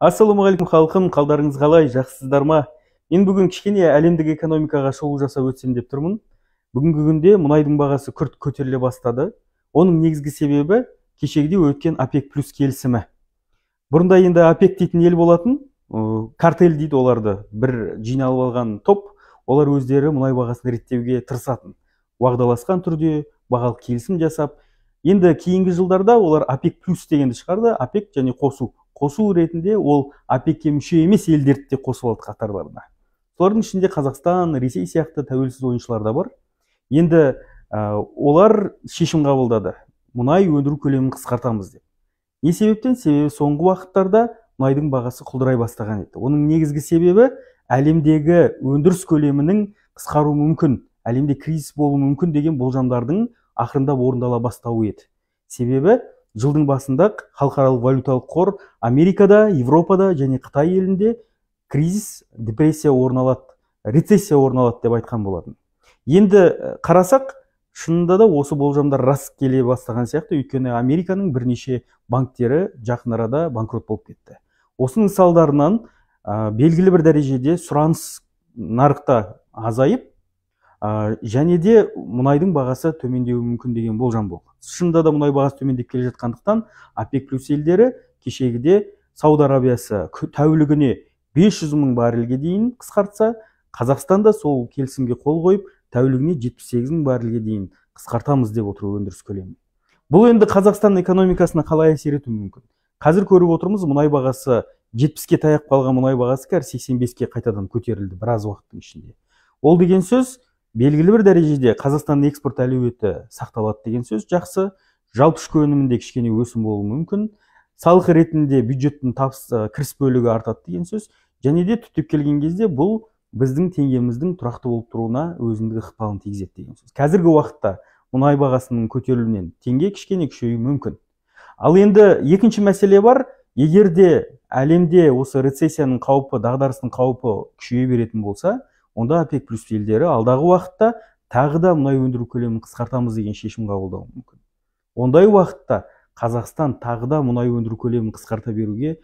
Ассалаумағалейкум халқым, қалдарыңыз қалай, жақсысыздар ма? Мен бүгін кішкене әлемдік экономикаға шолу жасап өтсем деп тұрмын. Бүгінгі күнде мұнайдың бағасы күрт көтеріле бастады. Оның негізгі себебі кешегіде өткен ОПЕК плюс келісімі. Бұрында енді ОПЕК дейтін ел болатын, картель дейді оларды, бір жиналып алған топ, олар өздері мұнай бағасын реттеуге тырысатын. Уағдаласқан түрде бағалық келісім жасап, енді кейінгі жылдарда олар ОПЕК плюс дегенді шығарды, ОПЕК және қосу ретінде ол ОПЕКке мүше емес елдерді де қосып алды қатарларына. Солардың ішінде Қазақстан, Ресей сияқты тәуелсіз ойыншылар да бар. Енді олар шешім қабылдады. Мұнай өндіру көлемін қысқартамыз деп. Не себептен? Себебі соңғы уақыттарда мұнайдың бағасы құлдырай бастаған еді. Оның негізгі себебі әлемдегі өндіріс көлемінің қысқару мүмкін, әлемде кризис болуы мүмкін деген болжамдардың ақырындап орындала бастауы еді. Себебі жылдың басында халықаралық валюталық қор Америкада, Европада және Қытай елінде кризис, депрессия орын алады, рецессия орын алады деп айтқан болатын. Енді қарасақ, шынында да осы болжамдар рас келе бастаған сияқты, өйткені Американың бірнеше банктері жақын арада банкрот болып кетті. Осының салдарынан белгілі бір дәрежеде сұраныс нарықта азайып, және де мұнайдың бағасы төмендеуі мүмкін деген болжам болды. Шынында да мұнай бағасы төмендеп келе жатқандықтан ОПЕК плюс елдері кешегіде Сауд Арабиясы тәулігіне 500 мың баррельге дейін қысқартса, Қазақстан да сол келісімге қол қойып, тәулігіне 78 мың баррельге дейін қысқартамыз деп отыр өндіріс көлемін. Бұл енді Қазақстан экономикасына қалай әсер етуі мүмкін? Қазір көріп отырмыз, мұнай бағасы 70-ке таяп қалған мұнай бағасы қазір 85-ке қайтадан көтерілді біраз уақыттың ішінде. Ол деген сөз белгілі бір дәрежеде Қазақстанның экспорт әлеуеті сақталады деген сөз жақсы, жалпы ішкі өнімінде кішкене өсім болуы мүмкін, салық ретінде бюджеттің кіріс бөлігі артады деген сөз, және де түптеп келген кезде бұл біздің теңгеміздің тұрақты болып тұруына өзіндік ықпалын тигізеді деген сөз. Қазіргі уақытта мұнай бағасының көтерілуінен теңге кішкене күшеюі мүмкін. Ал енді екінші мәселе бар, егер де әлемде осы рецессияның қаупі, дағдарыстың қаупі күшейе беретін болса, онда ОПЕК плюс елдері алдағы уақытта тағы да мұнай өндіру көлемін қысқартамыз деген шешім қабылдауы мүмкін. Ондай уақытта Қазақстан тағы да мұнай өндіру көлемін қысқарта беруге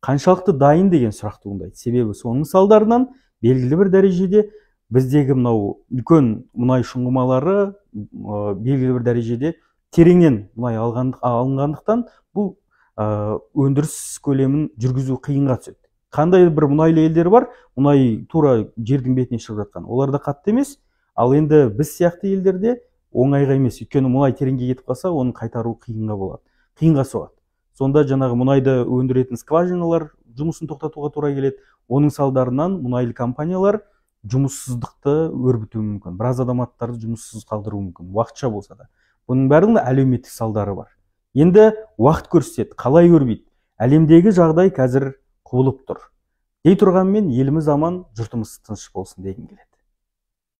қаншалықты дайын деген сұрақ туындайды. Себебі соның салдарынан белгілі бір дәрежеде біздегі мынау үлкен мұнай шұңғымалары белгілі бір дәрежеде тереңнен мұнай алынғандықтан бұл өндіріс көлемін жүргізу қиынға түседі. Қандай бір мұнайлы елдер бар, мұнай тура жердің бетіне шығып жатқан. Оларда қатты емес, ал енді біз сияқты елдерде оңайға емес. Өйткені мұнай тереңге кетіп қалса, оны қайтару қиынға болады, қиынға соғады. Сонда жаңағы мұнайды өндіретін скважиналар жұмысын тоқтатуға тура келеді. Оның салдарынан мұнайлы компаниялар жұмыссыздықты өрбітуі мүмкін. Біраз азаматтарды жұмыссыз қалдыруы мүмкін, уақытша болса да. Бұның бәрінің әлеуметтік салдары бар. Енді уақыт көрсетеді, қалай өрбиді. Әлемдегі жағдай қазір құбылып тұр. Дей тұрғанмен еліміз аман, жұртымыз тыныш болсын дегім келеді.